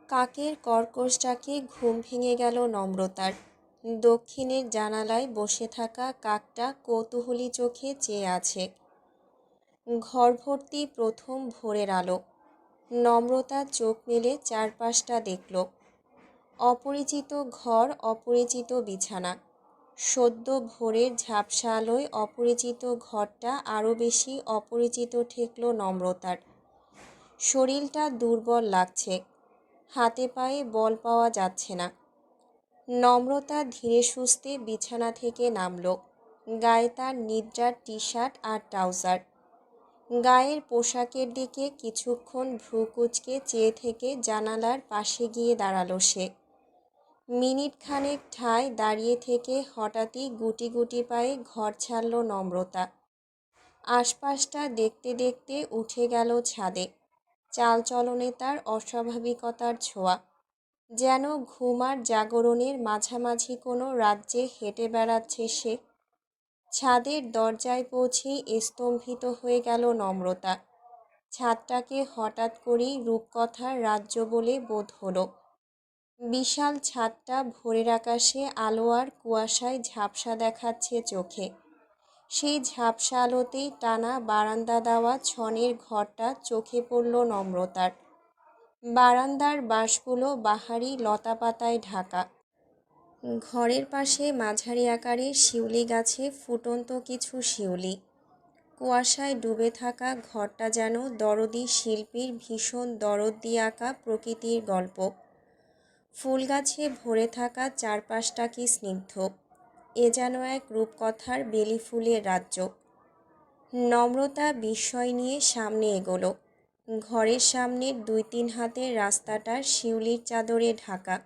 কাকের কর্কশ ডাকে ঘুম ভেঙে গেল নম্রতার। দক্ষিণের জানালায় বসে থাকা কাকটা কৌতূহলী চোখে চেয়ে আছে। ঘর ভর্তি প্রথম ভোরের আলো। নম্রতা চোখ মেলে চারপাশটা দেখল। অপরিচিত ঘর, অপরিচিত বিছানা। সদ্য ভোরের ঝাপসা আলোয় অপরিচিত ঘরটা আরও বেশি অপরিচিত ঠেকল নম্রতার। শরীরটা দুর্বল লাগছে, হাতে পায়ে বল পাওয়া যাচ্ছে না। নম্রতা ধীরে সুস্থে বিছানা থেকে নামল। গায়ে তার নিদ্রার টি শার্ট আর ট্রাউজার। গায়ের পোশাকের দিকে কিছুক্ষণ ভ্রু কুঁচকে চেয়ে থেকে জানালার পাশে গিয়ে দাঁড়ালো সে। মিনিট খানেক ঠায় দাঁড়িয়ে থেকে হঠাৎই গুটি গুটি পায়ে ঘর ছাড়ল নম্রতা। আশপাশটা দেখতে দেখতে উঠে গেল ছাদে। চালচলনে তার অস্বাভাবিকতার ছোঁয়া, যেন ঘুম আর জাগরণের মাঝামাঝি কোনো রাজ্যে হেঁটে বেড়াচ্ছে সে। ছাদের দরজায় পৌঁছেই স্তম্ভিত হয়ে গেল নম্রতা। ছাদটাকে হঠাৎ করেই রূপকথার রাজ্য বলে বোধ হলো। বিশাল ছাদটা ভোরের আকাশে আলো আর কুয়াশায় ঝাপসা দেখাচ্ছে চোখে। সেই ঝাপসা আলোতেই টানা বারান্দা দেওয়া ছনের ঘরটা চোখে পড়ল নম্রতার। বারান্দার বাঁশগুলো বাহারি লতাপাতায় ঢাকা। ঘরের পাশে মাঝারি আকারের শিউলি গাছে ফুটন্ত কিছু শিউলি। কুয়াশায় ডুবে থাকা ঘরটা যেন দরদি শিল্পীর ভীষণ দরদ দিয়ে আঁকা প্রকৃতির গল্প। ফুল গাছে ভরে থাকা চারপাশটা কি স্নিগ্ধ। এ যেন এক রূপকথার বেলি ফুলের রাজ্য। নম্রতা বিস্ময় নিয়ে সামনে এগোলো। ঘরের সামনের 2-3 হাতের রাস্তাটা শিউলির চাদরে ঢাকা।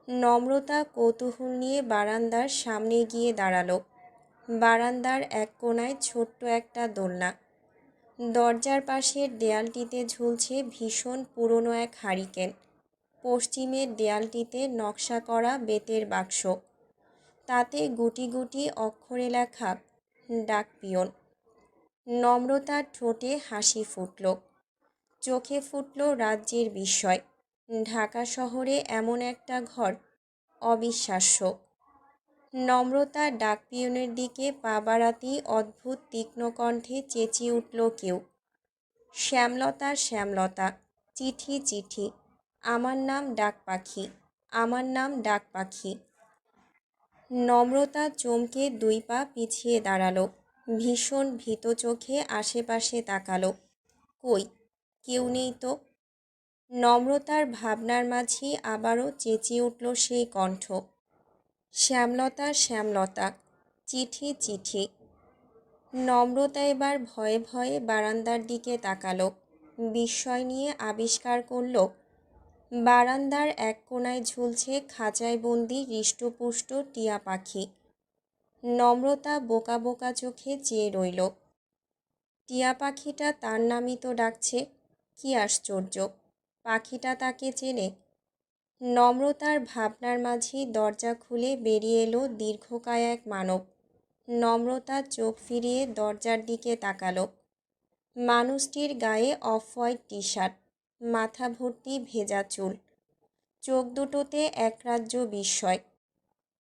নম্রতা কৌতূহল নিয়ে বারান্দার সামনে গিয়ে দাঁড়ালো। বারান্দার এক কোণায় ছোট্ট একটা দোলনা। দরজার পাশের দেয়ালটিতে ঝুলছে ভীষণ পুরনো এক হারিকেন। পশ্চিমের দেয়ালটিতে নকশা করা বেতের বাক্স। তাতে গুটি গুটি অক্ষরে লেখা ডাক পিয়ন। নম্রতার ঠোঁটে হাসি ফুটল, চোখে ফুটল রাজ্যের বিস্ময়। ঢাকা শহরে এমন একটা ঘর, অবিশ্বাস্য। নম্রতা ডাক পিয়নের দিকে পা বাড়াতেই অদ্ভুত তীক্ষ্ণ কণ্ঠে চেঁচিয়ে উঠল কেউ, শ্যামলতা, শ্যামলতা, চিঠি, চিঠি, আমার নাম ডাক পাখি, আমার নাম ডাক পাখি। নম্রতা চমকে 2 পা পিছিয়ে দাঁড়ালো। ভীষণ ভীত চোখে আশেপাশে তাকালো। কই, কেউ নেই তো। নম্রতার ভাবনার মাঝেই আবারও চেঁচিয়ে উঠল সেই কণ্ঠ, শ্যামলতা, শ্যামলতা, চিঠি, চিঠি। নম্রতা এবার ভয়ে ভয়ে বারান্দার দিকে তাকালো। বিস্ময় নিয়ে আবিষ্কার করল বারান্দার এক কোণায় ঝুলছে খাঁচায় বন্দি হৃষ্টপুষ্ট টিয়া পাখি। নম্রতা বোকা বোকা চোখে চেয়ে রইল। টিয়া পাখিটা তার নামই তো ডাকছে। কি আশ্চর্য, পাখিটা তাকে চেনে। নম্রতার ভাবনার মাঝেই দরজা খুলে বেরিয়ে এলো দীর্ঘকায় এক মানব। নম্রতা চোখ ফিরিয়ে দরজার দিকে তাকালো। মানুষটির গায়ে অফ হোয়াইট টি শার্ট, মাথা ভর্তি ভেজা চুল, চোখ দুটোতে একরাজ্য বিস্ময়।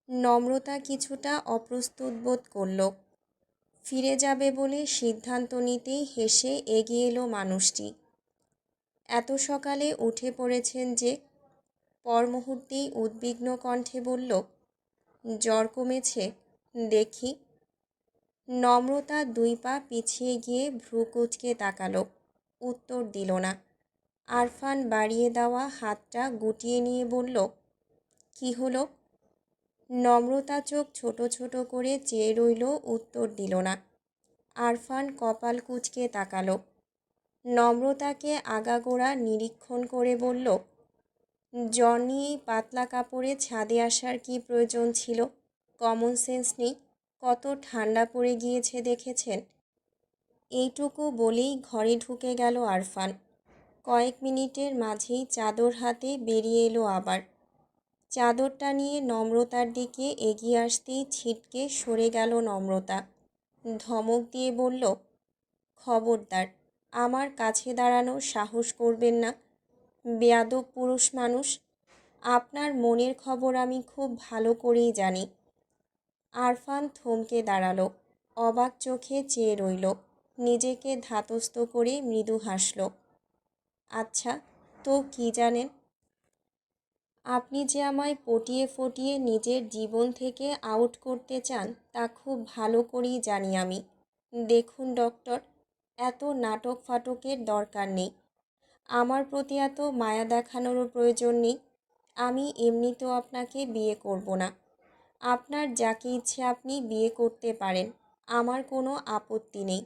নম্রতা কিছুটা অপ্রস্তুত বোধ করল। ফিরে যাবে বলে সিদ্ধান্ত নিতেই হেসে এগিয়ে এলো মানুষটি। এত সকালে উঠে পড়েছেন যে? পর মুহূর্তেই উদ্বিগ্ন কণ্ঠে বলল, জ্বর কমেছে দেখি। নম্রতা 2 পা পিছিয়ে গিয়ে ভ্রু কুঁচকে তাকালো। উত্তর দিল না। আরফান বাড়িয়ে দেওয়া হাতটা গুটিয়ে নিয়ে বলল, কি হলো? নম্রতা চোখ ছোট ছোট করে চেয়ে রইল, উত্তর দিল না। আরফান কপাল কুঁচকে তাকালো। নম্রতাকে আগাগোড়া নিরীক্ষণ করে বলল, জ্বর নিয়েই পাতলা কাপড়ে ছাদে আসার কি প্রয়োজন ছিল? কমন সেন্স নেই? কত ঠান্ডা পড়ে গিয়েছে দেখেছেন? এইটুকু বলেই ঘরে ঢুকে গেল আরফান। কয়েক মিনিটের মাঝেই চাদর হাতে বেরিয়ে এলো আবার। চাদরটা নিয়ে নম্রতার দিকে এগিয়ে আসতেই ছিটকে সরে গেল নম্রতা। ধমক দিয়ে বলল, খবরদার, আমার কাছে দাঁড়ানোর সাহস করবেন না। বেয়াদব পুরুষ মানুষ। আপনার মনের খবর আমি খুব ভালো করেই জানি। আরফান থমকে দাঁড়ালো, অবাক চোখে চেয়ে রইল। নিজেকে ধাতস্থ করে মৃদু হাসল। আচ্ছা, তো কি জানেন? আপনি যে আমায় পটিয়ে ফটিয়ে নিজের জীবন থেকে আউট করতে চান তা খুব ভালো করেই জানি আমি। দেখুন ডক্টর, এত নাটক ফাটকের দরকার নেই। আমার প্রতি এত মায়া দেখানোরও প্রয়োজন নেই। আমি এমনিতেও আপনাকে বিয়ে করব না। আপনার যাকে ইচ্ছে আপনি বিয়ে করতে পারেন, আমার কোনো আপত্তি নেই।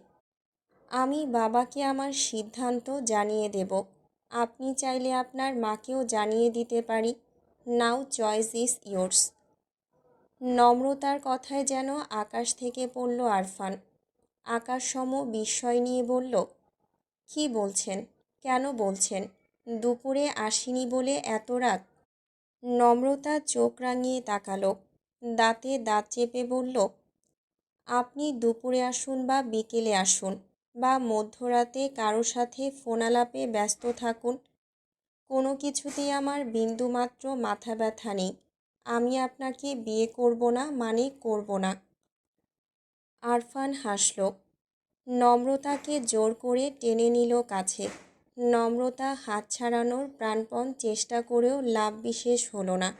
আমি বাবাকে আমার সিদ্ধান্ত জানিয়ে দেব। আপনি চাইলে আপনার মাকেও জানিয়ে দিতে পারি। নাও চয়েস ইজ ইয়োর্স। নম্রতার কথায় যেন আকাশ থেকে পড়ল আরফান। আকাশসম বিস্ময় নিয়ে বলল, কি বলছেন? কেন বলছেন? দুপুরে আসিনি বলে এত রাগ? নম্রতা চোখ রাঙিয়ে তাকালো, দাঁতে দাঁত চেপে বলল, আপনি দুপুরে আসুন বা বিকেলে আসুন বা মধ্যরাতে কারো সাথে ফোন আলাপে ব্যস্ত থাকুন, কোনো কিছুতেই আমার বিন্দুমাত্র মাথা ব্যথা নেই। আমি আপনাকে বিয়ে করব না মানে করব না। আরফান হাসল। নম্রতাকে জোর করে টেনে নিল কাছে। নম্রতা হাত ছাড়ানোর প্রাণপণ চেষ্টা করেও লাভ বিশেষ হলো না।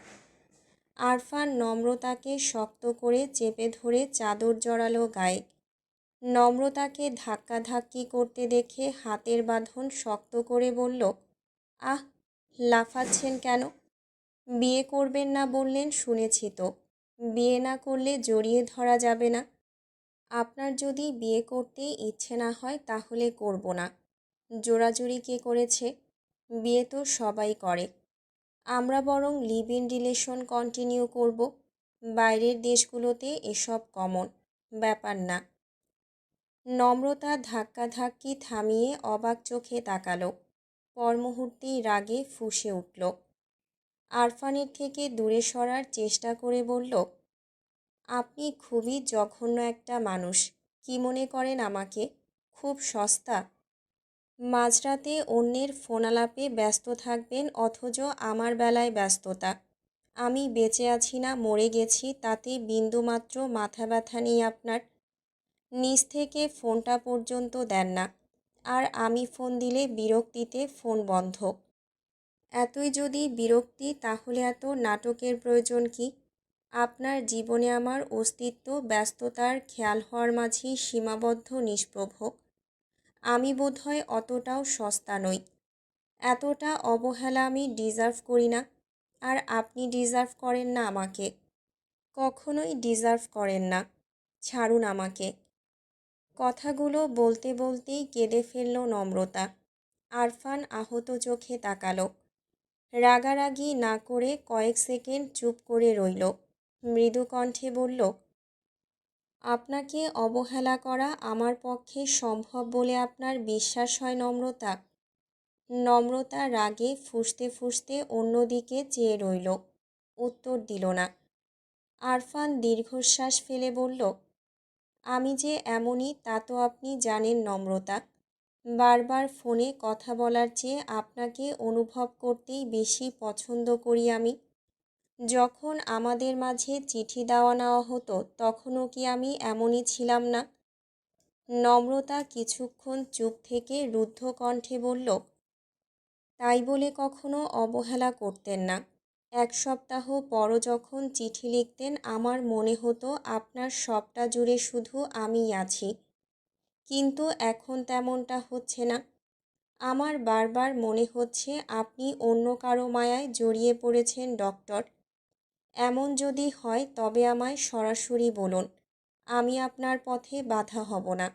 আরফান নম্রতাকে শক্ত করে চেপে ধরে চাদর জড়ালো গায়ে। নম্রতাকে ধাক্কাধাক্কি করতে দেখে হাতের বাঁধন শক্ত করে বলল, আহ, লাফাচ্ছেন কেন? বিয়ে করবেন না বললেন শুনেছি তো। বিয়ে না করলে জড়িয়ে ধরা যাবে না। আপনার যদি বিয়ে করতে ইচ্ছে না হয় তাহলে করব না। জোরাজুরি কে করেছে? বিয়ে তো সবাই করে। আমরা বরং লিভ ইন রিলেশন কন্টিনিউ করব। বাইরের দেশগুলোতে এসব কমন ব্যাপার না। নম্রতা ধাক্কাধাক্কি থামিয়ে অবাক চোখে তাকালো। পর মুহূর্তেই রাগে ফুঁসে উঠল। আরফানের থেকে দূরে সরার চেষ্টা করে বলল, আপনি খুবই জঘন্য একটা মানুষ। কি মনে করেন আমাকে? খুব সস্তা? মাঝরাতে অন্যের ফোনালাপে ব্যস্ত থাকবেন অথচ আমার বেলায় ব্যস্ততা। আমি বেঁচে আছি না মরে গেছি তাতে বিন্দুমাত্র মাথা ব্যথা নেই আপনার। নিজ থেকে ফোনটা পর্যন্ত দেন না। আর আমি ফোন দিলে বিরক্তিতে ফোন বন্ধ। এতই যদি বিরক্তি তাহলে এত নাটকের প্রয়োজন কি? আপনার জীবনে আমার অস্তিত্ব ব্যস্ততার খেয়াল হওয়ার মাঝেই সীমাবদ্ধ নিষ্প্রভ। আমি বোধহয় অতটাও সস্তা নই। এতটা অবহেলা আমি ডিজার্ভ করি না। আর আপনি ডিজার্ভ করেন না আমাকে। কখনোই ডিজার্ভ করেন না। ছাড়ুন আমাকে। কথাগুলো বলতে বলতেই কেঁদে ফেলল নম্রতা। আরফান আহত চোখে তাকালো। রাগারাগি না করে কয়েক সেকেন্ড চুপ করে রইল। মৃদু কণ্ঠে বলল, আপনাকে অবহেলা করা আমার পক্ষে সম্ভব বলে আপনার বিশ্বাস হয় নম্রতা? নম্রতা রাগে ফুঁসতে ফুঁসতে অন্যদিকে চেয়ে রইল। উত্তর দিল না। আরফান দীর্ঘশ্বাস ফেলে বলল, আমি যে এমনই তা তো আপনি জানেন নম্রতা। বারবার ফোনে কথা বলার চেয়ে আপনাকে অনুভব করতেই বেশি পছন্দ করি আমি। যখন আমাদের মাঝে চিঠি দেওয়া নেওয়া হতো তখনও কি আমি এমনই ছিলাম না? নম্রতা কিছুক্ষণ চুপ থেকে রুদ্ধ কণ্ঠে বলল, তাই বলে কখনো অবহেলা করতেন না। এক সপ্তাহ পরও যখন চিঠি লিখতেন আমার মনে হতো আপনার সবটা জুড়ে শুধু আমিই আছি। কিন্তু এখন তেমনটা হচ্ছে না। আমার বারবার মনে হচ্ছে আপনি অন্য কারো মায়ায় জড়িয়ে পড়েছেন ডক্টর। এমন যদি হয় তবে আমায় সরাসরি বলুন। আমি আপনার পথে বাধা হব না।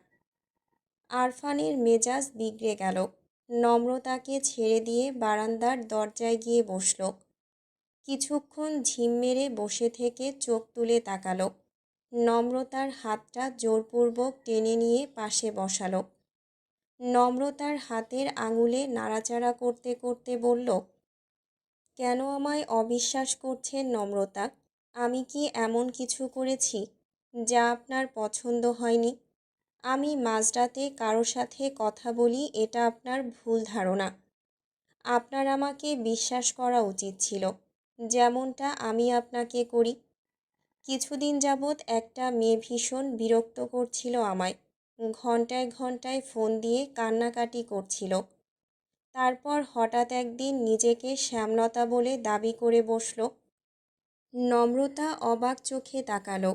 আরফানের মেজাজ বিগড়ে গেল। নম্রতাকে ছেড়ে দিয়ে বারান্দার দরজায় গিয়ে বসল। কিছুক্ষণ ঝিম মেরে বসে থেকে চোখ তুলে তাকালো। নম্রতার হাতটা জোরপূর্বক টেনে নিয়ে পাশে বসালো। নম্রতার হাতের আঙুলে নাড়াচাড়া করতে করতে বলল, কেন আমায় অবিশ্বাস করছেন নম্রতা? আমি কি এমন কিছু করেছি যা আপনার পছন্দ হয়নি? আমি মাঝরাতে কারো সাথে কথা বলি এটা আপনার ভুল ধারণা। আপনার আমাকে বিশ্বাস করা উচিত ছিল, যেমনটা আমি আপনাকে করি। কিছুদিন যাবৎ একটা মেয়ে ভীষণ বিরক্ত করছিল আমায়। ঘন্টায় ঘন্টায় ফোন দিয়ে কান্নাকাটি করছিল। তারপর হঠাৎ একদিন নিজেকে শ্যামলতা বলে দাবি করে বসল। নম্রতা অবাক চোখে তাকালো।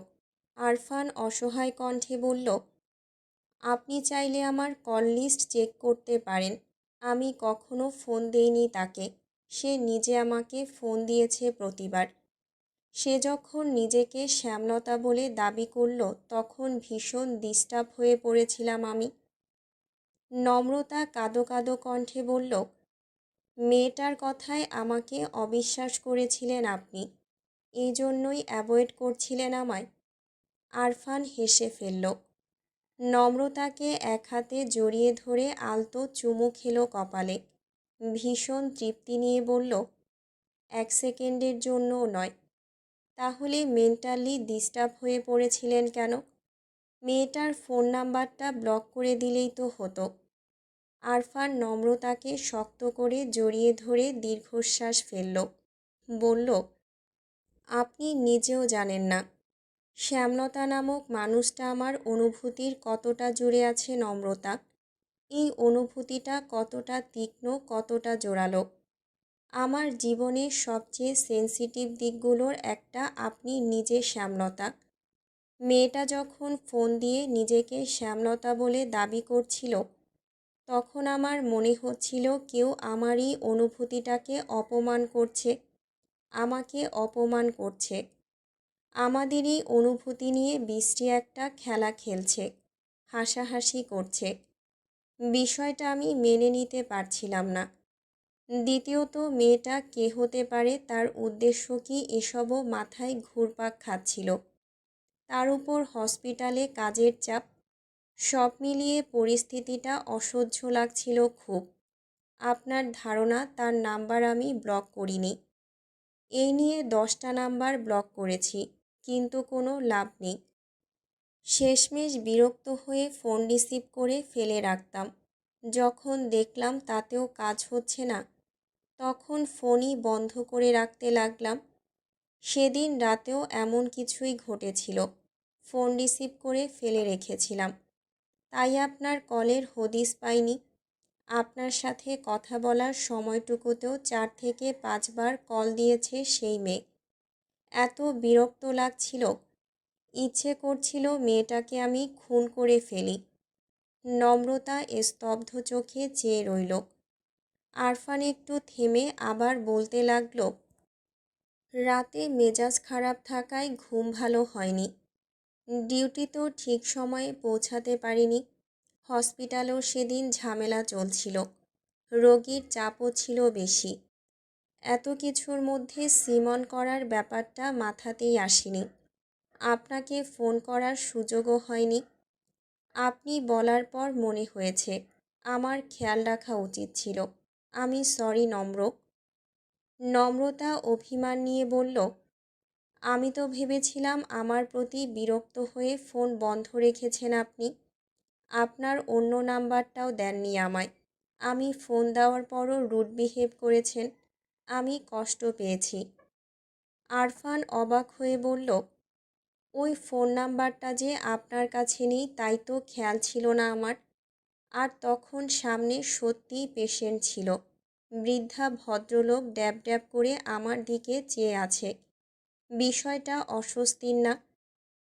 আরফান অসহায় কণ্ঠে বলল, আপনি চাইলে আমার কল লিস্ট চেক করতে পারেন। আমি কখনো ফোন দেইনি তাকে। সে নিজে আমাকে ফোন দিয়েছে প্রতিবার। সে যখন নিজেকে শ্যামলতা বলে দাবি করল, তখন ভীষণ ডিস্টার্ব হয়ে পড়েছিলাম আমি। নম্রতা কাঁদো কাঁদো কণ্ঠে বলল, মেয়েটার কথায় আমাকে অবিশ্বাস করেছিলেন আপনি। এই জন্যই অ্যাভয়েড করছিলেন আমায়। আরফান হেসে ফেলল। নম্রতাকে এক হাতে জড়িয়ে ধরে আলতো চুমু খেলো কপালে। ভীষণ তৃপ্তি নিয়ে বলল, 1 সেকেন্ডের জন্যও নয়। তাহলে মেন্টালি ডিস্টার্ব হয়ে পড়েছিলেন কেন? মেয়েটার ফোন নাম্বারটা ব্লক করে দিলেই তো হতো। আরফান নম্রতাকে শক্ত করে জড়িয়ে ধরে দীর্ঘশ্বাস ফেলল। বলল, আপনি নিজেও জানেন না শ্যামলতা নামক মানুষটা আমার অনুভূতির কতটা জুড়ে আছে নম্রতা। এই অনুভূতিটা কতটা তীক্ষ্ণ, কতটা জোরালো। আমার জীবনের সবচেয়ে সেন্সিটিভ দিকগুলোর একটা আপনি নিজে শ্যামলতা। মেয়েটা যখন ফোন দিয়ে নিজেকে শ্যামলতা বলে দাবি করছিল, তখন আমার মনে হচ্ছিল কেউ আমারই অনুভূতিটাকে অপমান করছে, আমাকে অপমান করছে। আমাদেরই অনুভূতি নিয়ে বৃষ্টি একটা খেলা খেলছে, হাসাহাসি করছে। বিষয়টা আমি মেনে নিতে পারছিলাম না। দ্বিতীয়ত, মেয়েটা কে হতে পারে, তার উদ্দেশ্য কি, এসবও মাথায় ঘুরপাক খাচ্ছিল। তার উপর হসপিটালে কাজের চাপ। সব মিলিয়ে পরিস্থিতিটা অসহ্য লাগছিল খুব। আপনার ধারণা তার নাম্বার আমি ব্লক করিনি। এই নিয়ে 10টা নাম্বার ব্লক করেছি, কিন্তু কোনো লাভ নেই। শেষমেশ বিরক্ত হয়ে ফোন রিসিভ করে ফেলে রাখতাম। যখন দেখলাম তাতেও কাজ হচ্ছে না, তখন ফোনই বন্ধ করে রাখতে লাগলাম। সেদিন রাতেও এমন কিছুই ঘটেছিল। ফোন রিসিভ করে ফেলে রেখেছিলাম। তাই আপনার কলের হদিস পাইনি। আপনার সাথে কথা বলার সময়টুকুতেও 4 থেকে 5 বার কল দিয়েছে সেই মেয়ে। এত বিরক্ত লাগছিল, ইচ্ছে করছিল মেয়েটাকে আমি খুন করে ফেলি। নম্রতা স্তব্ধ চোখে চেয়ে রইল। আরফান একটু থেমে আবার বলতে লাগলো, রাতে মেজাজ খারাপ থাকায় ঘুম ভালো হয়নি। ডিউটিতেও ঠিক সময়ে পৌঁছাতে পারিনি। হসপিটালেও সেদিন ঝামেলা চলছিল। রোগীর চাপও ছিল বেশি। এত কিছুর মধ্যে সিমন করার ব্যাপারটা মাথাতেই আসেনি। আপনাকে ফোন করার সুযোগও হয়নি। আপনি বলার পর মনে হয়েছে আমার খেয়াল রাখা উচিত ছিল। আমি সরি নম্র। নম্রতা অভিমান নিয়ে বলল, আমি তো ভেবেছিলাম আমার প্রতি বিরক্ত হয়ে ফোন বন্ধ রেখেছেন আপনি। আপনার অন্য নাম্বারটাও দেননি আমায়। আমি ফোন দেওয়ার পরও রুড বিহেভ করেছেন। আমি কষ্ট পেয়েছি। আরফান অবাক হয়ে বলল, ওই ফোন নাম্বারটা যে আপনার কাছে নেই তাই তো খেয়াল ছিল না আমার। আর তখন সামনে সত্যিই পেশেন্ট ছিল। বৃদ্ধা ভদ্রলোক ড্যাব ড্যাব করে আমার দিকে চেয়ে আছে। বিষয়টা অস্বস্তির না?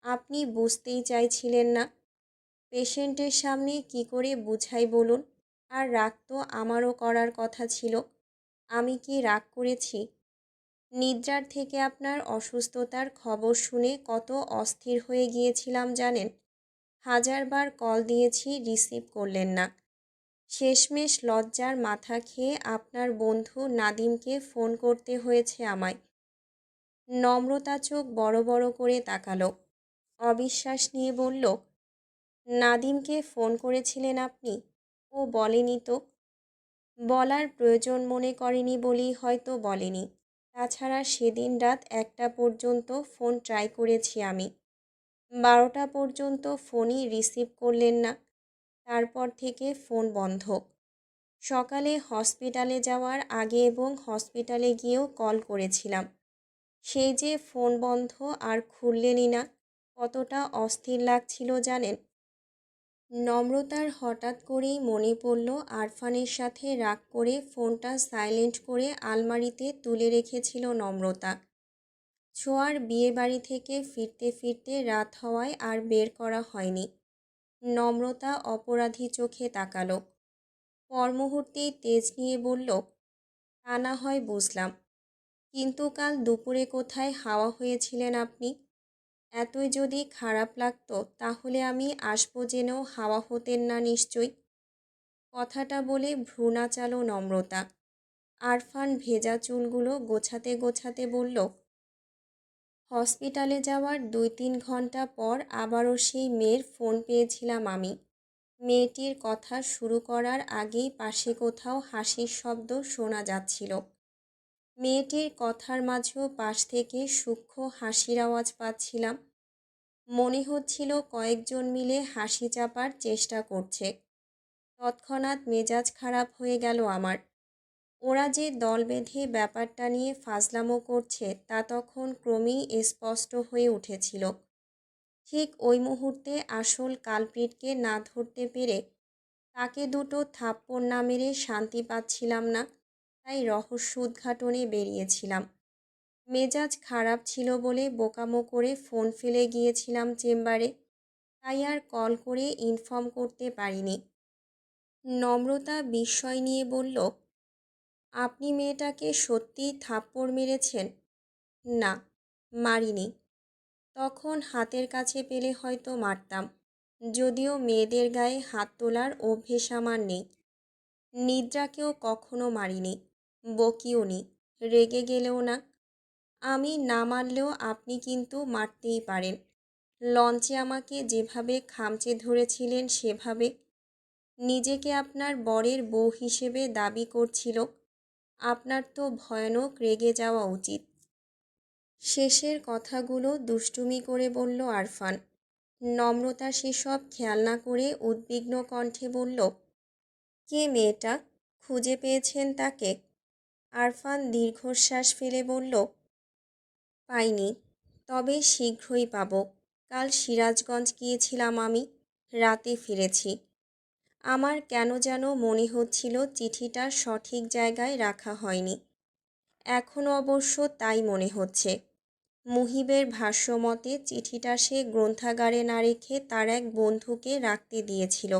আপনি বুঝতেই চাইছিলেন না। পেশেন্টের সামনে কি করে বুঝাই বলুন? আর রাগ তো আমারও করার কথা ছিল। আমি কি রাগ করেছি? নিদ্রার থেকে আপনার অসুস্থতার খবর শুনে কত অস্থির হয়ে গিয়েছিলাম জানেন? 1000বার কল দিয়েছি, রিসিভ করলেন না। শেষমেশ লজ্জার মাথা খেয়ে আপনার বন্ধু নাদিমকে ফোন করতে হয়েছে আমায়। নম্রতা চোখ বড় বড় করে তাকালো। অবিশ্বাস নিয়ে বলল, নাদিমকে ফোন করেছিলেন আপনি? ও বলেনি তো। বলার প্রয়োজন মনে করেনি বলেই হয়তো বলেনি। তাছাড়া সেদিন রাত 1টা পর্যন্ত ফোন ট্রাই করেছি আমি। 12টা পর্যন্ত ফোনই রিসিভ করলেন না। তারপর থেকে ফোন বন্ধ। সকালে হসপিটালে যাওয়ার আগে এবং হসপিটালে গিয়েও কল করেছিলাম। সেই যে ফোন বন্ধ আর খুললেনই না, কতটা অস্থির লাগছিল জানেন। নম্রতার হঠাৎ করেই মনে পড়ল আরফানের সাথে রাগ করে ফোনটা সাইলেন্ট করে আলমারিতে তুলে রেখেছিল নম্রতা। ছোঁয়ার বিয়ে বাড়ি থেকে ফিরতে ফিরতে রাত হওয়ায় আর বের করা হয়নি। নম্রতা অপরাধী চোখে তাকালো। পর মুহূর্তেই তেজ নিয়ে বলল, তা না হয় বুঝলাম, কিন্তু কাল দুপুরে কোথায় হাওয়া হয়েছিলেন আপনি? এতই যদি খারাপ লাগতো তাহলে আমি আসবো জেনেও হাওয়া হতেন না নিশ্চয়ই। কথাটা বলে ভ্রু নাচালো নম্রতা। আরফান ভেজা চুলগুলো গোছাতে গোছাতে বলল, হসপিটালে যাওয়ার ২-৩ ঘন্টা পর আবারও সেই মেয়ের ফোন পেয়েছিলাম আমি। মেয়েটির কথা শুরু করার আগেই পাশে কোথাও হাসির শব্দ শোনা যাচ্ছিল। মেয়েটির কথার মাঝেও পাশ থেকে সূক্ষ্ম হাসির আওয়াজ পাচ্ছিলাম। মনে হচ্ছিল কয়েকজন মিলে হাসি চাপার চেষ্টা করছে। তৎক্ষণাৎ মেজাজ খারাপ হয়ে গেল আমার। ওরা যে দল বেঁধে ব্যাপারটা নিয়ে ফাজলামো করছে তা তখন ক্রমেই স্পষ্ট হয়ে উঠেছিল। ঠিক ওই মুহূর্তে আসল কালপ্রিটকে না ধরতে পেরে তাকে দুটো থাপ্পড় না মেরে শান্তি পাচ্ছিলাম না, তাই রহস্য উদ্ঘাটনে বেরিয়েছিলাম। মেজাজ খারাপ ছিল বলে বোকামো করে ফোন ফেলে গিয়েছিলাম চেম্বারে, তাই আর কল করে ইনফর্ম করতে পারিনি। নম্রতা বিস্ময় নিয়ে বলল, আপনি মেয়েটাকে সত্যিই থাপ্পড় মেরেছেন? না, মারিনি। তখন হাতের কাছে পেলে হয়তো মারতাম, যদিও মেয়েদের গায়ে হাত তোলার অভ্যেস আমার নেই। নিদ্রাকেও কখনো মারিনি, বকিও নি, রেগে গেলেও না। আমি না মারলেও আপনি কিন্তু মারতেই পারেন। লঞ্চে আমাকে যেভাবে খামচে ধরেছিলেন সেভাবে। নিজেকে আপনার বরের বউ হিসেবে দাবি করছিল। আপনার তো ভয়ানক রেগে যাওয়া উচিত। শেষের কথাগুলো দুষ্টুমি করে বলল আরফান। নম্রতা সেসব খেয়াল না করে উদ্বিগ্ন কণ্ঠে বলল, কে মেয়েটা? খুঁজে পেয়েছেন তাকে? আরফান দীর্ঘশ্বাস ফেলে বলল, পাইনি, তবে শীঘ্রই পাব। কাল সিরাজগঞ্জ গিয়েছিলাম আমি, রাতে ফিরেছি। আমার কেন যেন মনে হচ্ছিল চিঠিটা সঠিক জায়গায় রাখা হয়নি। এখনও অবশ্য তাই মনে হচ্ছে। মুহিবের ভাষ্যমতে চিঠিটা সে গ্রন্থাগারে না রেখে তার এক বন্ধুকে রাখতে দিয়েছিল,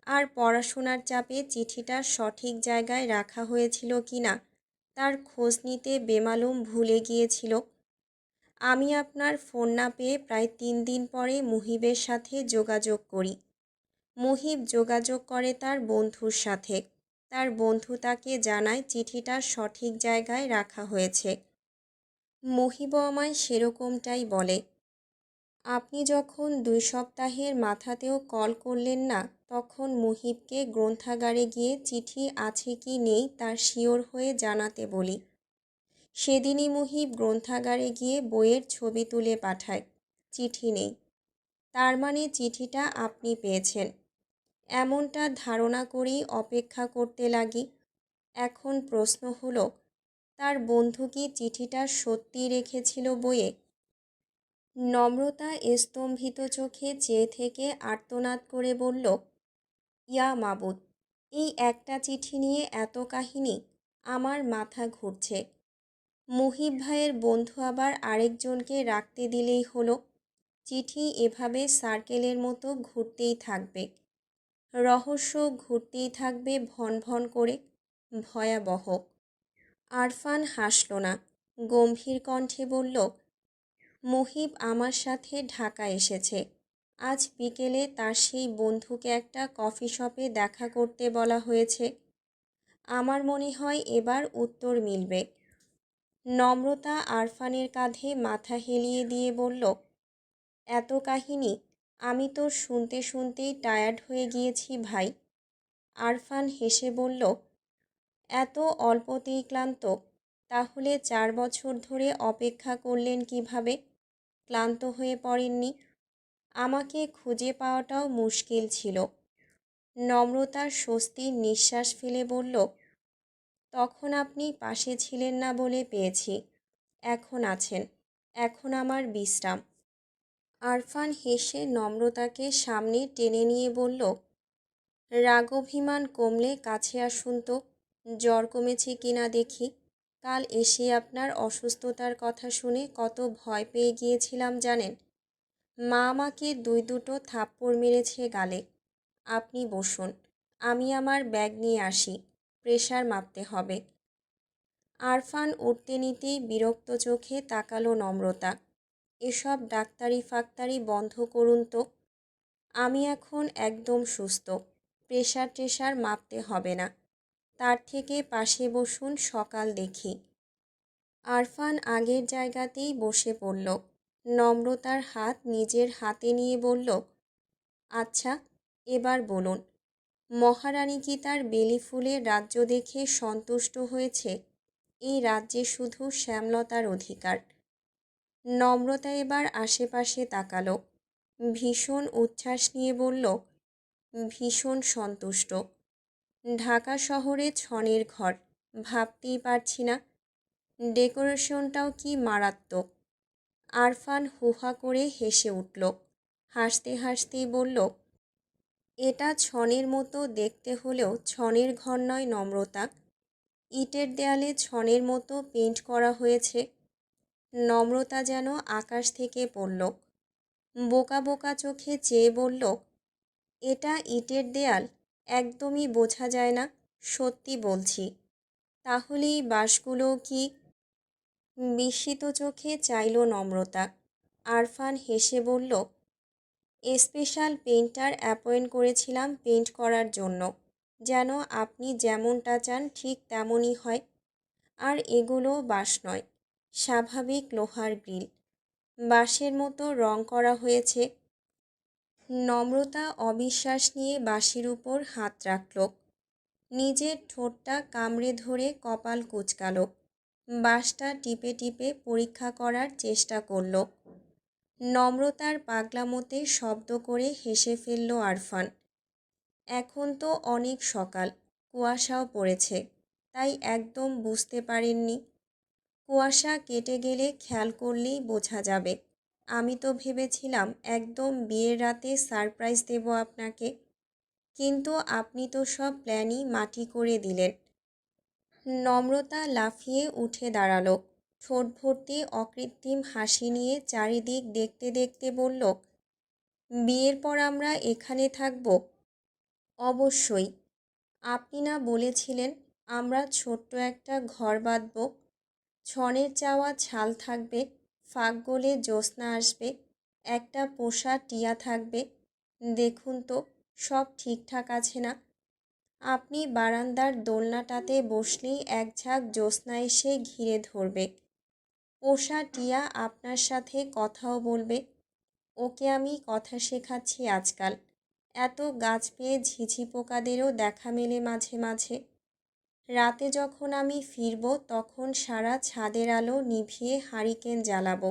আর পড়াশোনার চাপে চিঠিটা সঠিক জায়গায় রাখা হয়েছিল কিনা তার খোঁজ নিতে বেমালুম ভুলে গিয়েছিল। আমি আপনার ফোন না পেয়ে প্রায় ৩ দিন পরে মুহিবের সাথে যোগাযোগ করি। মুহিব যোগাযোগ করে তার বন্ধুর সাথে। তার বন্ধু তাকে জানায় চিঠিটা সঠিক জায়গায় রাখা হয়েছে। মুহিবও আমায় সেরকমটাই বলে। আপনি যখন ২ সপ্তাহের মাথাতেও কল করলেন না, তখন মুহিবকে গ্রন্থাগারে গিয়ে চিঠি আছে কি নেই তার শিওর হয়ে জানাতে বলি। সেদিনই মুহিব গ্রন্থাগারে গিয়ে বইয়ের ছবি তুলে পাঠায়। চিঠি নেই। তার মানে চিঠিটা আপনি পেয়েছেন, এমনটা ধারণা করেই অপেক্ষা করতে লাগি। এখন প্রশ্ন হলো, তার বন্ধু কি চিঠিটা সত্যিই রেখেছিল বইয়ে? নম্রতা স্তম্ভিত চোখে চেয়ে থেকে আর্তনাদ করে বলল, ইয়া মাবুদ, এই একটা চিঠি নিয়ে এত কাহিনী! আমার মাথা ঘুরছে। মুহিব ভাইয়ের বন্ধু আবার আরেকজনকে রাখতে দিলেই হলো। চিঠি এভাবে সার্কেলের মতো ঘুরতেই থাকবে, রহস্য ঘুরতেই থাকবে ভন ভন করে। ভয়াবহ। আরফান হাসল না, গম্ভীর কণ্ঠে বলল, মুহিব আমার সাথে ঢাকা এসেছে। আজ বিকেলে তার সেই বন্ধুকে একটা কফি শপে দেখা করতে বলা হয়েছে। আমার মনে হয় এবার উত্তর মিলবে। নম্রতা আরফানের কাঁধে মাথা হেলিয়ে দিয়ে বলল, এত কাহিনী! আমি তো শুনতে শুনতেই টায়ার্ড হয়ে গিয়েছি ভাই। আরফান হেসে বলল, এত অল্পতেই ক্লান্ত? তাহলে ৪ বছর ধরে অপেক্ষা করলেন কিভাবে? ক্লান্ত হয়ে পড়েননি? আমাকে খুঁজে পাওয়াটাও মুশকিল ছিল। নম্রতার স্বস্তির নিঃশ্বাস ফেলে বলল, তখন আপনি পাশে ছিলেন না বলে পেয়েছি, এখন আছেন, এখন আমার বিশ্রাম। আরফান হেসে নম্রতাকে সামনে টেনে নিয়ে বলল, রাগভিমান কমলে কাছে আসুন তো, জ্বর কমেছে কিনা দেখি। কাল এসে আপনার অসুস্থতার কথা শুনে কত ভয় পেয়ে গিয়েছিলাম জানেন। মা আমাকে দুটো থাপ্পড় মেরেছে গালে। আপনি বসুন, আমি আমার ব্যাগ নিয়ে আসি, প্রেশার মাপতে হবে। আরফান উঠতে নিতেই বিরক্ত চোখে তাকালো নম্রতা। এসব ডাক্তারি ফাক্তারি বন্ধ করুন তো। আমি এখন একদম সুস্থ, প্রেশার ট্রেশার মাপতে হবে না। তার থেকে পাশে বসুন, সকাল দেখি। আরফান আগের জায়গাতেই বসে পড়ল। নম্রতার হাত নিজের হাতে নিয়ে বলল, আচ্ছা, এবার বলুন, মহারানী কি তার বেলি ফুলের রাজ্য দেখে সন্তুষ্ট হয়েছে? এই রাজ্যে শুধু শ্যামলতার অধিকার। নম্রতা এবার আশেপাশে তাকালো, ভীষণ উচ্ছ্বাস নিয়ে বলল, ভীষণ সন্তুষ্ট। ঢাকা শহরে ছনের ঘর, ভাবতেই পারছি না। ডেকোরেশনটাও কি মারাত্মক। আরফান হুহা করে হেসে উঠল। হাসতে হাসতেই বলল, এটা ছনের মতো দেখতে হলেও ছনের ঘর নয় নম্রতা। ইটের দেয়ালে ছনের মতো পেইন্ট করা হয়েছে। নম্রতা যেন আকাশ থেকে পড়ল। বোকা বোকা চোখে চেয়ে বলল, এটা ইটের দেয়াল? একদমই বোঝা যায় না, সত্যি বলছি। তাহলে এই বাঁশগুলো কি? বিস্মিত চোখে চাইল নম্রতা। আরফান হেসে বলল, স্পেশাল পেইন্টার অ্যাপয়েন্ট করেছিলাম পেইন্ট করার জন্য, যেন আপনি যেমনটা চান ঠিক তেমনই হয়। আর এগুলো বাঁশ নয়, স্বাভাবিক লোহার গ্রিল, বাঁশের মতো রং করা হয়েছে। নম্রতা অবিশ্বাস নিয়ে বাঁশের উপর হাত রাখল। নিজের ঠোঁটটা কামড়ে ধরে কপাল কুঁচকাল। বাঁশটা টিপে টিপে পরীক্ষা করার চেষ্টা করল। নম্রতার পাগলামোতে শব্দ করে হেসে ফেলল আরফান। এখন তো অনেক সকাল, কুয়াশাও পড়েছে, তাই একদম বুঝতে পারেননি। কুয়াশা কেটে গেলে খেয়াল করলেই বোঝা যাবে। আমি তো ভেবেছিলাম একদম বিয়ের রাতে সারপ্রাইজ দেব আপনাকে, কিন্তু আপনি তো সব প্ল্যানই মাটি করে দিলেন। নম্রতা লাফিয়ে উঠে দাঁড়ালো, ঠোঁট ভর্তি অকৃত্রিম হাসি নিয়ে চারিদিক দেখতে দেখতে বলল, বিয়ের পর আমরা এখানে থাকব? অবশ্যই। আপনি না বলেছিলেন আমরা ছোট্ট একটা ঘর বাঁধব? ছনের চাওয়া ছাল থাকবে, ফাঁক গলে জ্যোৎস্না আসবে, একটা পোষা টিয়া থাকবে। দেখুন তো সব ঠিকঠাক আছে না? আপনি বারান্দার দোলনাটাতে বসলেই এক ঝাঁক জ্যোৎস্না এসে ঘিরে ধরবে। পোষা টিয়া আপনার সাথে কথাও বলবে। ওকে আমি কথা শেখাচ্ছি আজকাল। এত গাছ পেয়ে ঝিঝি পোকাদেরও দেখা মেলে মাঝে মাঝে। রাতে যখন আমি ফিরব তখন সারা ছাদের আলো নিভিয়ে হারিকেন জ্বালাবো।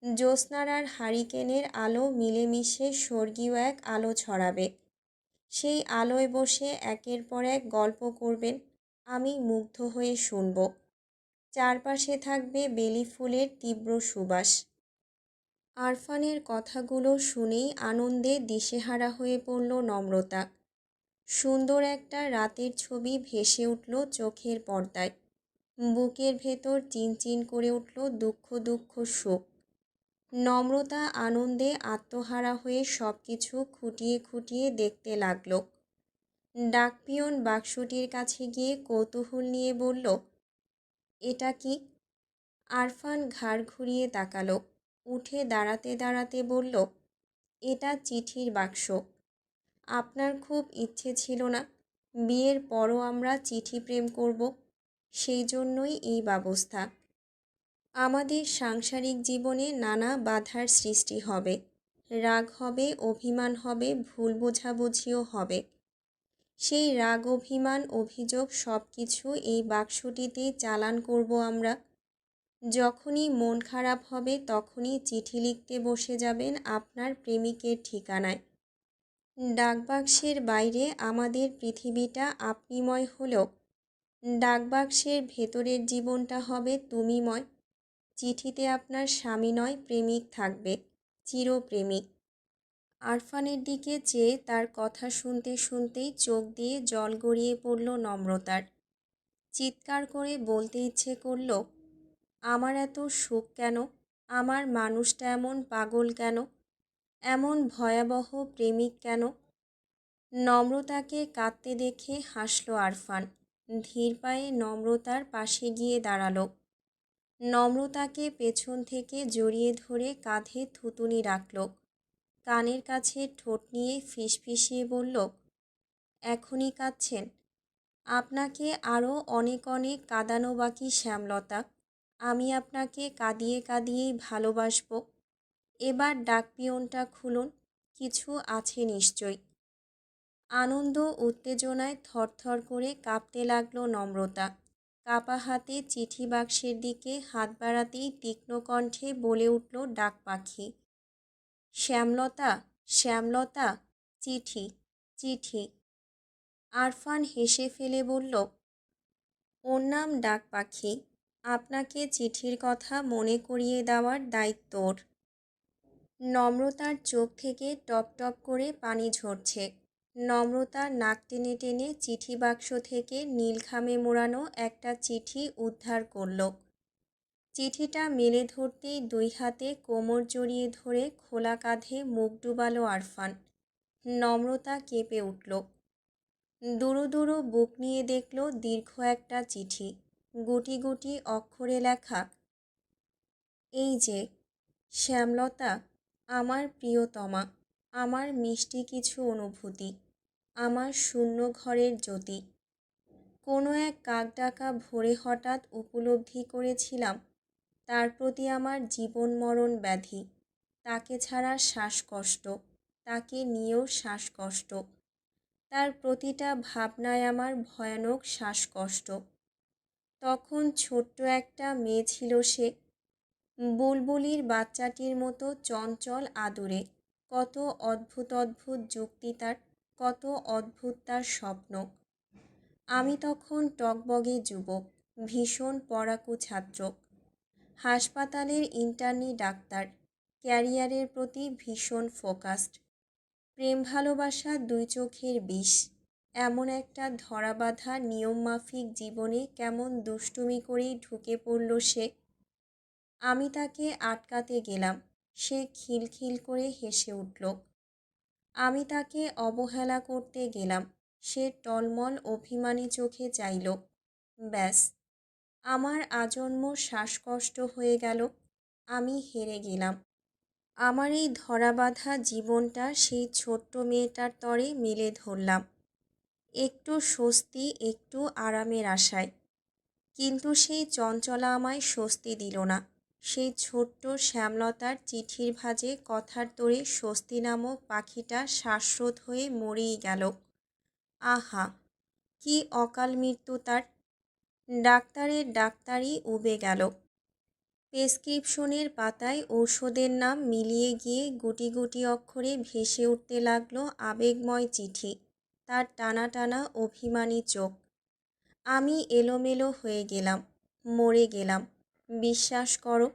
জ্যোৎস্নার আর হারিকেনের আলো মিলেমিশে স্বর্গীয় এক আলো ছড়াবে। সেই আলোয় বসে একের পর এক গল্প করবেন, আমি মুগ্ধ হয়ে শুনব। চারপাশে থাকবে বেলি ফুলের তীব্র সুবাস। আরফানের কথাগুলো শুনেই আনন্দে দিশেহারা হয়ে পড়ল নম্রতা। সুন্দর একটা রাতের ছবি ভেসে উঠল চোখের পর্দায়। বুকের ভেতর চিনচিন করে উঠল দুঃখ দুঃখ সুখ। নম্রতা আনন্দে আত্মহারা হয়ে সব কিছু খুঁটিয়ে খুঁটিয়ে দেখতে লাগল। ডাকপিয়ন বাক্সটির কাছে গিয়ে কৌতূহল নিয়ে বলল, এটা কি? আরফান ঘাড় ঘুরিয়ে তাকালো। উঠে দাঁড়াতে দাঁড়াতে বলল, এটা চিঠির বাক্স। আপনার খুব ইচ্ছে ছিল না বিয়ের পরও আমরা চিঠি প্রেম করব? সেই জন্যই এই ব্যবস্থা। আমাদের সাংসারিক জীবনে নানা বাধার সৃষ্টি হবে, রাগ হবে, অভিমান হবে, ভুল বোঝাবুঝিও হবে। সেই রাগ, অভিমান, অভিযোগ সব কিছু এই বাক্সটিতেই চালান করব আমরা। যখনই মন খারাপ হবে তখনই চিঠি লিখতে বসে যাবেন আপনার প্রেমিকের ঠিকানায়। ডাকবাক্সের বাইরে আমাদের পৃথিবীটা আপনিময় হলেও ডাকবাক্সের ভেতরের জীবনটা হবে তুমিময়। চিঠিতে আপনার স্বামী নয়, প্রেমিক থাকবে, চিরপ্রেমিক। আরফানের দিকে চেয়ে তার কথা শুনতে শুনতেই চোখ দিয়ে জল গড়িয়ে পড়ল নম্রতার। চিৎকার করে বলতে ইচ্ছে করল, আমার এত সুখ কেন? আমার মানুষটা এমন পাগল কেন? এমন ভয়াবহ প্রেমিক কেন? নম্রতাকে কাঁদতে দেখে হাসল আরফান। ধীর পায়ে নম্রতার পাশে গিয়ে দাঁড়ালো। নম্রতাকে পেছন থেকে জড়িয়ে ধরে কাঁধে থুতুনি রাখল। কানের কাছে ঠোঁট নিয়ে ফিসফিসিয়ে বলল, এখনই কাঁদছেন? আপনাকে আরও অনেক অনেক কাঁদানো বাকি শ্যামলতা। আমি আপনাকে কাঁদিয়ে কাঁদিয়েই ভালোবাসব। এবার ডাকপিয়নটা খুলুন, কিছু আছে নিশ্চয়। আনন্দ উত্তেজনায় থরথর করে কাঁপতে লাগলো নম্রতা। কাপা হাতে চিঠি বাক্সের দিকে হাত বাড়াতেই তীক্ষ্ণ কণ্ঠে বলে উঠল ডাক পাখি, শ্যামলতা, শ্যামলতা, চিঠি, চিঠি। আরফান হেসে ফেলে বলল, ওর নাম ডাক পাখি, আপনাকে চিঠির কথা মনে করিয়ে দেওয়ার দায়িত্ব ওর। নম্রতার চোখ থেকে টপ টপ করে পানি ঝরছে। নম্রতা নাক টেনে টেনে চিঠি বাক্স থেকে নীলখামে মোড়ানো একটা চিঠি উদ্ধার করল। চিঠিটা মেলে ধরতেই দুই হাতে কোমর জড়িয়ে ধরে খোলা কাঁধে মুখ ডুবালো আরফান। নম্রতা কেঁপে উঠল। দুরু দুরু বুক নিয়ে দেখল দীর্ঘ একটা চিঠি, গুটি গুটি অক্ষরে লেখা, এই যে শ্যামলতা, আমার প্রিয়তমা, আমার মিষ্টি কিছু অনুভূতি, আমার শূন্য ঘরের জ্যোতি। কোনো এক কাকডাকা ভোরে হঠাৎ উপলব্ধি করেছিলাম তার প্রতি আমার জীবন মরণ ব্যাধি। তাকে ছাড়া শ্বাসকষ্ট, তাকে নিয়েও শ্বাসকষ্ট। তার প্রতিটা ভাবনায় আমার ভয়ানক শ্বাসকষ্ট। তখন ছোট্ট একটা মেয়ে ছিল সে, বুলবুলির বাচ্চাটির মতো চঞ্চল আদুরে। কত অদ্ভুত অদ্ভুত যুক্তি তার, কত অদ্ভুত তার স্বপ্ন। আমি তখন টকবগে যুবক, ভীষণ পড়াকু ছাত্র, হাসপাতালের ইন্টার্নি ডাক্তার, ক্যারিয়ারের প্রতি ভীষণ ফোকাসড। প্রেম ভালোবাসা দুই চোখের বিষ। এমন একটা ধরাবাঁধা নিয়মমাফিক জীবনে কেমন দুষ্টুমি করেই ঢুকে পড়ল সে। আমি তাকে আটকাতে গেলাম, সে খিলখিল করে হেসে উঠল। আমি তাকে অবহেলা করতে গেলাম, সে টলমল অভিমানী চোখে চাইল। ব্যাস, আমার আজন্ম শ্বাসকষ্ট হয়ে গেল। আমি হেরে গেলাম। আমার এই ধরাবাঁধা জীবনটা সেই ছোট্ট মেয়েটার তরে মেলে ধরলাম, একটু স্বস্তি, একটু আরামের আশায়। কিন্তু সেই চঞ্চলা আমায় স্বস্তি দিল না। সেই ছোট্ট শ্যামলতার চিঠির ভাঁজে কথার তোড়ে স্বস্তি নামক পাখিটা শ্বাসরোধ হয়ে মরেই গেল। আহা, কি অকাল মৃত্যু তার! ডাক্তারের ডাক্তারই উবে গেল। প্রেসক্রিপশনের পাতায় ঔষধের নাম মিলিয়ে গিয়ে গুটি গুটি অক্ষরে ভেসে উঠতে লাগলো আবেগময় চিঠি, তার টানা টানা অভিমানী চোখ। আমি এলোমেলো হয়ে গেলাম, মরে গেলাম। বিশ্বাস করো,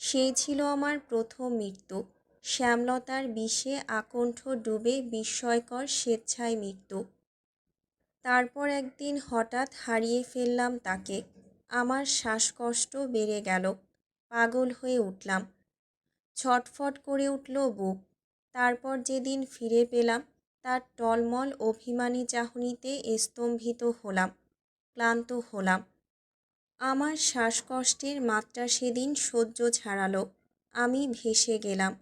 সেই ছিল আমার প্রথম মৃত্যু। শ্যামলতার বিষে আকণ্ঠ ডুবে বিস্ময়কর স্বেচ্ছায় মৃত্যু। তারপর একদিন হঠাৎ হারিয়ে ফেললাম তাকে। আমার শ্বাসকষ্ট বেড়ে গেল, পাগল হয়ে উঠলাম, ছটফট করে উঠল বুক। তারপর যেদিন ফিরে পেলাম, তার টলমল অভিমানী চাহনিতে স্তম্ভিত হলাম, ক্লান্ত হলাম। আমার শ্বাসকষ্টের মাত্রা সেদিন সহ্য ছাড়ালো। আমি ভেসে গেলাম।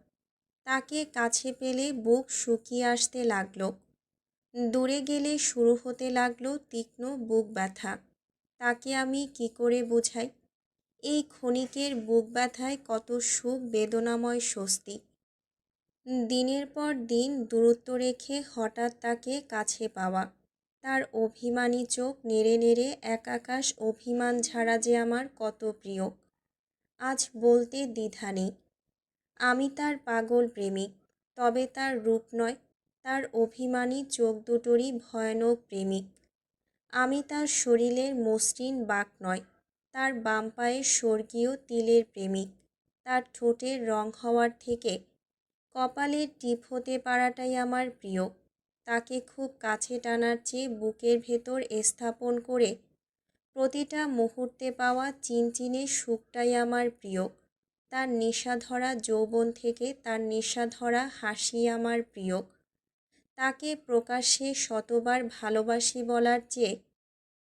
তাকে কাছে পেলে বুক শুকিয়ে আসতে লাগলো। দূরে গেলে শুরু হতে লাগলো তীক্ষ্ণ বুক ব্যথা। তাকে আমি কি করে বোঝাই এই ক্ষণিকের বুক ব্যথায় কত সুখ, বেদনাময় স্বস্তি। দিনের পর দিন দূরত্ব রেখে হঠাৎ তাকে কাছে পাওয়া, তার অভিমানী চোখ নেড়ে নেড়ে এক আকাশ অভিমান ঝাড়া যে আমার কত প্রিয়, আজ বলতে দ্বিধা নেই। আমি তার পাগল প্রেমিক, তবে তার রূপ নয়, তার অভিমানী চোখ দুটোরই ভয়ানক প্রেমিক। আমি তার শরীরের মসৃণ বাঁক নয়, তার বাম পায়ের স্বর্গীয় তিলের প্রেমিক। তার ঠোঁটের রং হওয়ার থেকে কপালের টিপ হতে পারাটাই আমার প্রিয়। তাকে খুব কাছে টানার চেয়ে বুকের ভেতর স্থাপন করে প্রতিটা মুহূর্তে পাওয়া চিনচিনে সুখটাই আমার প্রিয়। তার নেশাধরা যৌবন থেকে তার নেশাধরা হাসি আমার প্রিয়। তাকে প্রকাশ্যে শতবার ভালোবাসি বলার চেয়ে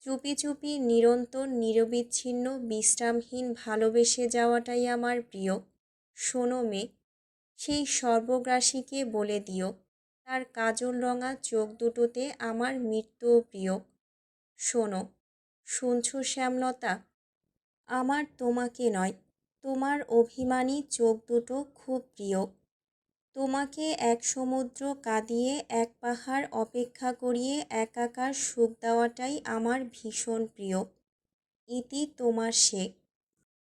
চুপি চুপি নিরন্তর নিরবিচ্ছিন্ন বিশ্রামহীন ভালোবেসে যাওয়াটাই আমার প্রিয়। শোনো মেয়ে, সেই সর্বগ্রাসীকে বলে দিও, তার কাজল রঙা চোখ দুটোতে আমার মৃত্যুও প্রিয়। শোনো, শুনছো শ্যামলতা? আমার তোমাকে নয়, তোমার অভিমানী চোখ দুটো খুব প্রিয়। তোমাকে এক সমুদ্র কাঁদিয়ে এক পাহাড় অপেক্ষা করিয়ে একাকার সুখ দেওয়াটাই আমার ভীষণ প্রিয়। ইতি তোমার সে।